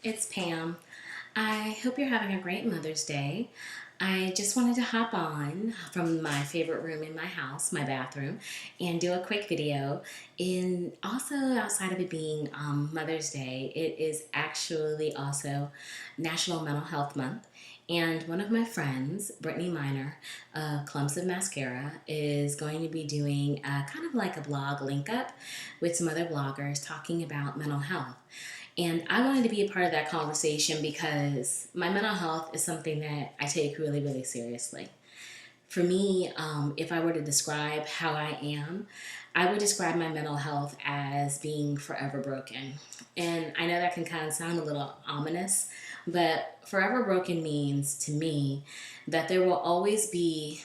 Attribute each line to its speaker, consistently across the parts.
Speaker 1: it's Pam. I hope you're having a great Mother's Day. I just wanted to hop on from my favorite room in my house, my bathroom, and do a quick video. And also, outside of it being Mother's Day, it is actually also National Mental Health Month. And one of my friends, Brittany Miner of Clumps of Mascara, is going to be doing kind of like a blog link up with some other bloggers talking about mental health. And I wanted to be a part of that conversation because my mental health is something that I take really, really seriously. For me, if I were to describe how I am, I would describe my mental health as being forever broken. And I know that can kind of sound a little ominous, but forever broken means to me that there will always be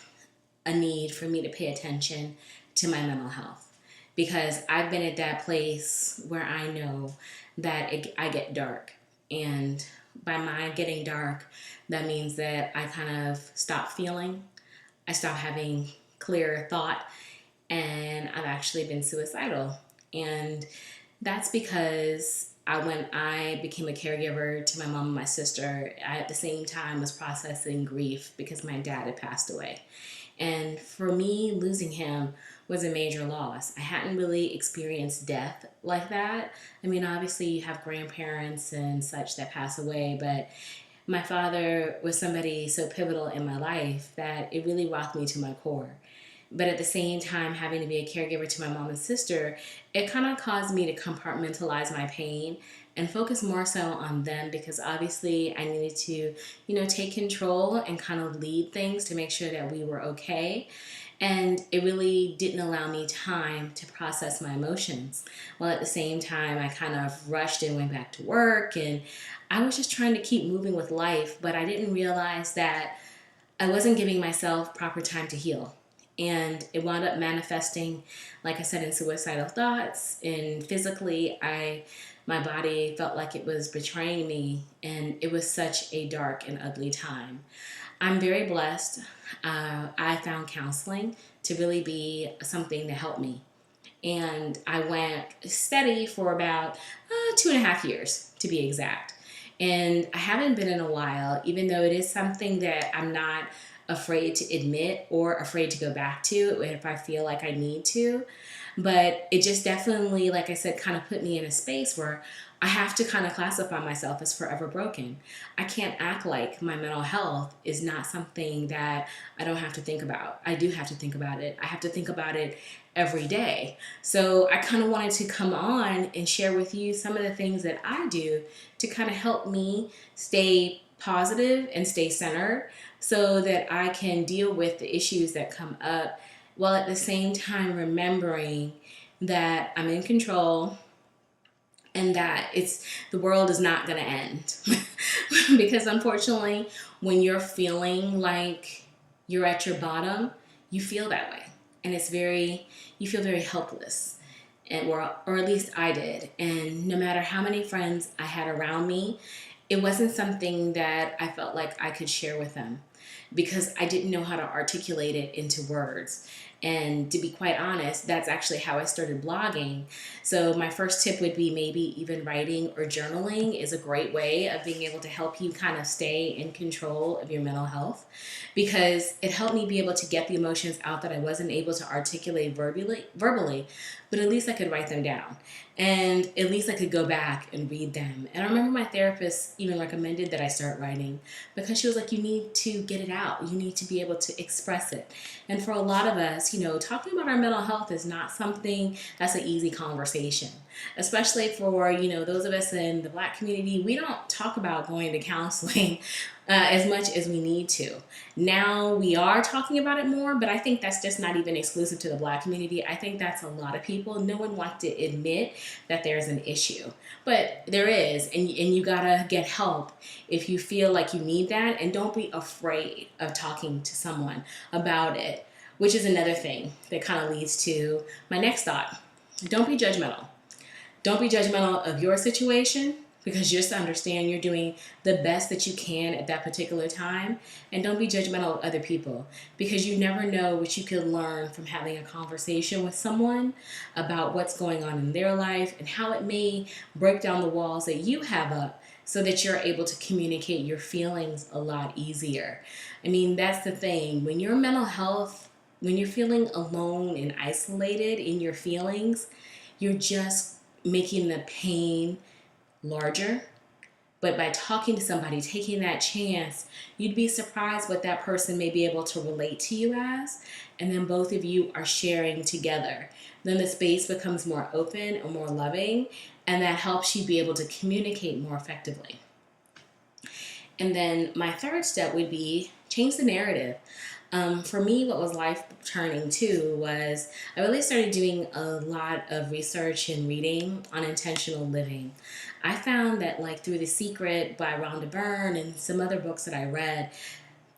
Speaker 1: a need for me to pay attention to my mental health because I've been at that place where I know that I get dark. And by my getting dark, that means that I kind of stop feeling, I stop having clear thought, and I've actually been suicidal. And that's because when I became a caregiver to my mom and my sister, I at the same time was processing grief because my dad had passed away. And for me, losing him was a major loss. I hadn't really experienced death like that. I mean, obviously, you have grandparents and such that pass away, but my father was somebody so pivotal in my life that it really rocked me to my core. But at the same time, having to be a caregiver to my mom and sister, it kind of caused me to compartmentalize my pain and focus more so on them because obviously I needed to, take control and kind of lead things to make sure that we were okay. And it really didn't allow me time to process my emotions. While at the same time, I kind of rushed and went back to work and I was just trying to keep moving with life, but I didn't realize that I wasn't giving myself proper time to heal. And it wound up manifesting, like I said, in suicidal thoughts. And physically, my body felt like it was betraying me. And it was such a dark and ugly time. I'm very blessed. I found counseling to really be something to help me. And I went steady for about 2.5 years, to be exact. And I haven't been in a while, even though it is something that I'm not afraid to admit or afraid to go back to if I feel like I need to. But it just definitely, like I said, kind of put me in a space where I have to kind of classify myself as forever broken. I can't act like my mental health is not something that I don't have to think about. I do have to think about it. I have to think about it every day. So I kind of wanted to come on and share with you some of the things that I do to kind of help me stay positive and stay centered so that I can deal with the issues that come up while at the same time remembering that I'm in control and that the world is not going to end. Because unfortunately, when you're feeling like you're at your bottom, you feel that way. And you feel very helpless. Or at least I did. And no matter how many friends I had around me, it wasn't something that I felt like I could share with them because I didn't know how to articulate it into words. And to be quite honest, that's actually how I started blogging. So my first tip would be maybe even writing or journaling is a great way of being able to help you kind of stay in control of your mental health because it helped me be able to get the emotions out that I wasn't able to articulate verbally, but at least I could write them down. And at least I could go back and read them. And I remember my therapist even recommended that I start writing because she was like, you need to get it out. You need to be able to express it. And for a lot of us, talking about our mental health is not something that's an easy conversation, especially for, those of us in the Black community. We don't talk about going to counseling as much as we need to. Now we are talking about it more, but I think that's just not even exclusive to the Black community. I think that's a lot of people. No one wants to admit that there's an issue, but there is, and you gotta get help if you feel like you need that, and don't be afraid of talking to someone about it, which is another thing that kind of leads to my next thought. Don't be judgmental. Don't be judgmental of your situation because just understand you're doing the best that you can at that particular time, and don't be judgmental of other people, because you never know what you could learn from having a conversation with someone about what's going on in their life and how it may break down the walls that you have up so that you're able to communicate your feelings a lot easier. I mean, that's the thing. When your mental health, when you're feeling alone and isolated in your feelings, you're just making the pain larger. But by talking to somebody, taking that chance, you'd be surprised what that person may be able to relate to you as. And then both of you are sharing together. Then the space becomes more open and more loving, and that helps you be able to communicate more effectively. And then my third step would be change the narrative. For me, what was life turning too was I really started doing a lot of research and reading on intentional living. I found that, like, through The Secret by Rhonda Byrne and some other books that I read,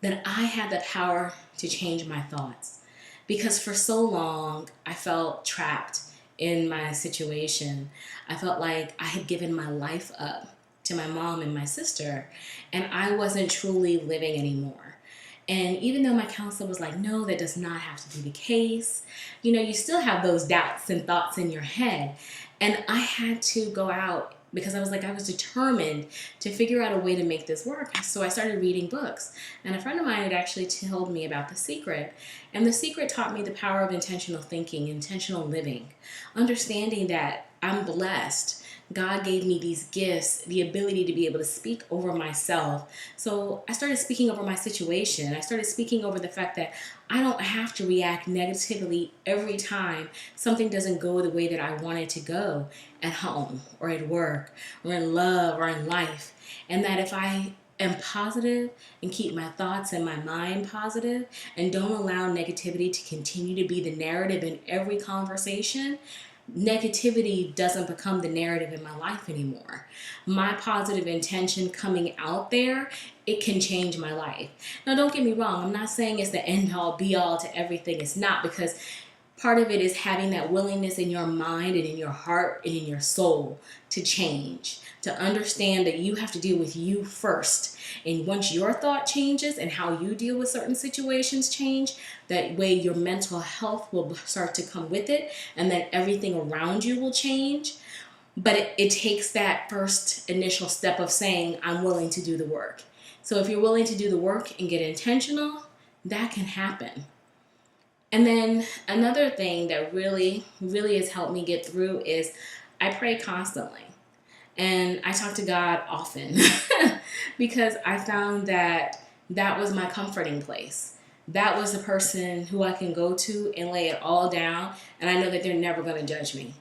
Speaker 1: that I had the power to change my thoughts. Because for so long, I felt trapped in my situation. I felt like I had given my life up to my mom and my sister, and I wasn't truly living anymore. And even though my counselor was like, no, that does not have to be the case, you still have those doubts and thoughts in your head. And I had to go out because I was determined to figure out a way to make this work. So I started reading books. And a friend of mine had actually told me about The Secret. And The Secret taught me the power of intentional thinking, intentional living, understanding that I'm blessed. God gave me these gifts, the ability to be able to speak over myself. So I started speaking over my situation. I started speaking over the fact that I don't have to react negatively every time something doesn't go the way that I want it to go at home or at work or in love or in life. And that if I am positive and keep my thoughts and my mind positive and don't allow negativity to continue to be the narrative in every conversation, negativity doesn't become the narrative in my life anymore. My positive intention coming out there, it can change my life. Now, don't get me wrong. I'm not saying it's the end all be all to everything. It's not, because part of it is having that willingness in your mind and in your heart and in your soul to change, to understand that you have to deal with you first. And once your thought changes and how you deal with certain situations change, that way your mental health will start to come with it, and then everything around you will change. But it takes that first initial step of saying, I'm willing to do the work. So if you're willing to do the work and get intentional, that can happen. And then another thing that really, really has helped me get through is I pray constantly. And I talk to God often because I found that that was my comforting place. That was the person who I can go to and lay it all down, and I know that they're never going to judge me.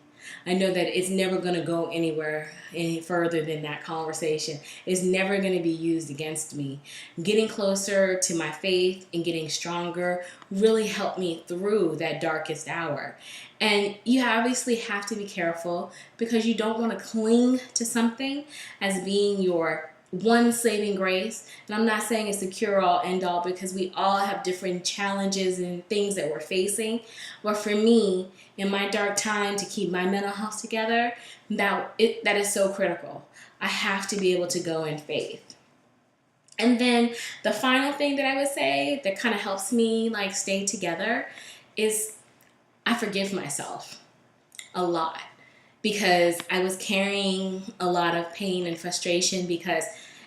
Speaker 1: I know that it's never going to go anywhere any further than that conversation. It's never going to be used against me. Getting closer to my faith and getting stronger really helped me through that darkest hour. And you obviously have to be careful, because you don't want to cling to something as being your one saving grace. And I'm not saying it's the cure-all, end-all, because we all have different challenges and things that we're facing. But for me, in my dark time, to keep my mental health together, that is so critical. I have to be able to go in faith. And then the final thing that I would say that kind of helps me stay together is I forgive myself a lot, because I was carrying a lot of pain and frustration, because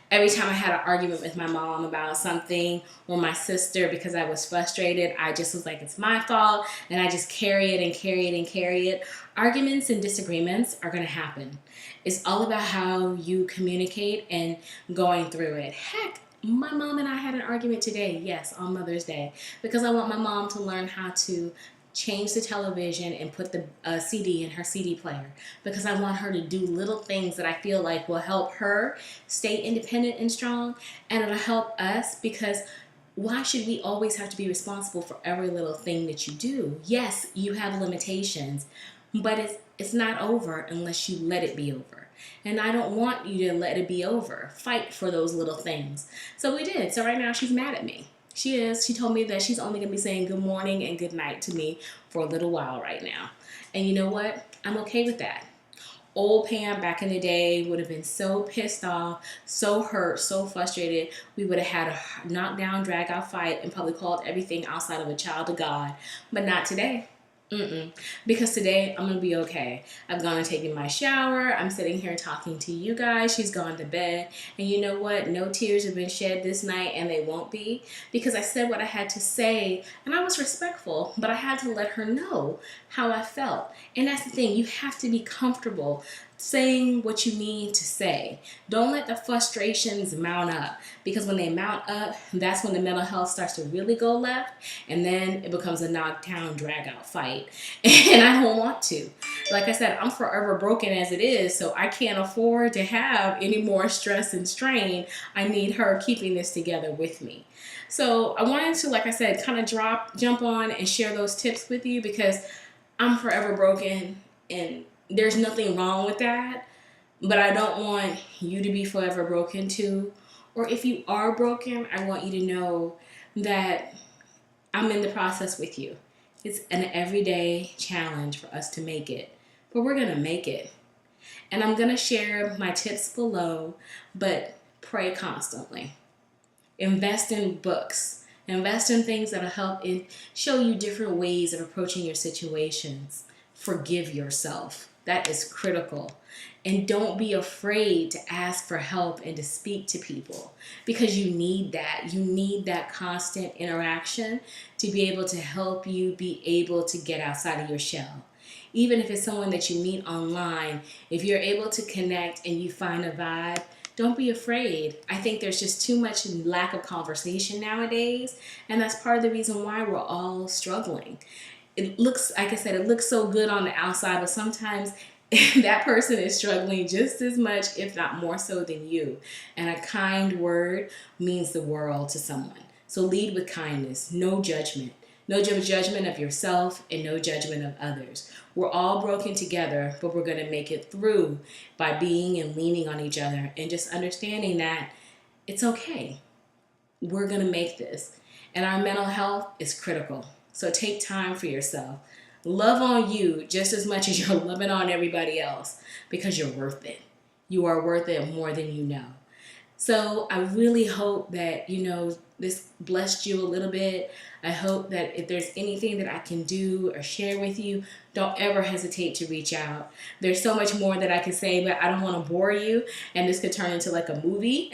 Speaker 1: every time I had an argument with my mom about something, or my sister, because I was frustrated, I just was like, it's my fault, and I just carry it and carry it and carry it. Arguments and disagreements are going to happen. It's all about how you communicate and going through it. Heck, my mom and I had an argument today, yes, on Mother's Day, because I want my mom to learn how to change the television and put the CD in her CD player, because I want her to do little things that I feel like will help her stay independent and strong, and it'll help us, because why should we always have to be responsible for every little thing that you do? Yes, you have limitations, but it's not over unless you let it be over. And I don't want you to let it be over. Fight for those little things. So we did. So right now she's mad at me. She is. She told me that she's only going to be saying good morning and good night to me for a little while right now. And you know what? I'm okay with that. Old Pam back in the day would have been so pissed off, so hurt, so frustrated. We would have had a knockdown, drag out fight and probably called everything outside of a child of God. But not today. Because today I'm gonna be okay. I've gone and taken my shower. I'm sitting here talking to you guys. She's gone to bed. And you know what? No tears have been shed this night, and they won't be, because I said what I had to say and I was respectful, but I had to let her know how I felt. And that's the thing, you have to be comfortable saying what you need to say. Don't let the frustrations mount up, because when they mount up, that's when the mental health starts to really go left, and then it becomes a knockdown, drag out fight. And I don't want to. Like I said, I'm forever broken as it is, so I can't afford to have any more stress and strain. I need her keeping this together with me. So I wanted to, like I said, kind of jump on and share those tips with you, because I'm forever broken and there's nothing wrong with that, but I don't want you to be forever broken too. Or if you are broken, I want you to know that I'm in the process with you. It's an everyday challenge for us to make it, but we're gonna make it. And I'm gonna share my tips below, but pray constantly. Invest in books. Invest in things that'll help show you different ways of approaching your situations. Forgive yourself. That is critical. And don't be afraid to ask for help and to speak to people, because you need that. You need that constant interaction to be able to help you be able to get outside of your shell. Even if it's someone that you meet online, if you're able to connect and you find a vibe, don't be afraid. I think there's just too much lack of conversation nowadays, and that's part of the reason why we're all struggling. It looks, like I said, it looks so good on the outside, but sometimes that person is struggling just as much, if not more so than you. And a kind word means the world to someone. So lead with kindness, no judgment. No judgment of yourself and no judgment of others. We're all broken together, but we're going to make it through by being and leaning on each other and just understanding that it's okay. We're going to make this. And our mental health is critical. So take time for yourself. Love on you just as much as you're loving on everybody else, because you're worth it. You are worth it more than you know. So I really hope that, this blessed you a little bit. I hope that if there's anything that I can do or share with you, don't ever hesitate to reach out. There's so much more that I can say, but I don't want to bore you, and this could turn into like a movie.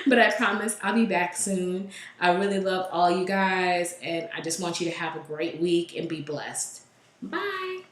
Speaker 1: But I promise I'll be back soon. I really love all you guys, and I just want you to have a great week and be blessed. Bye.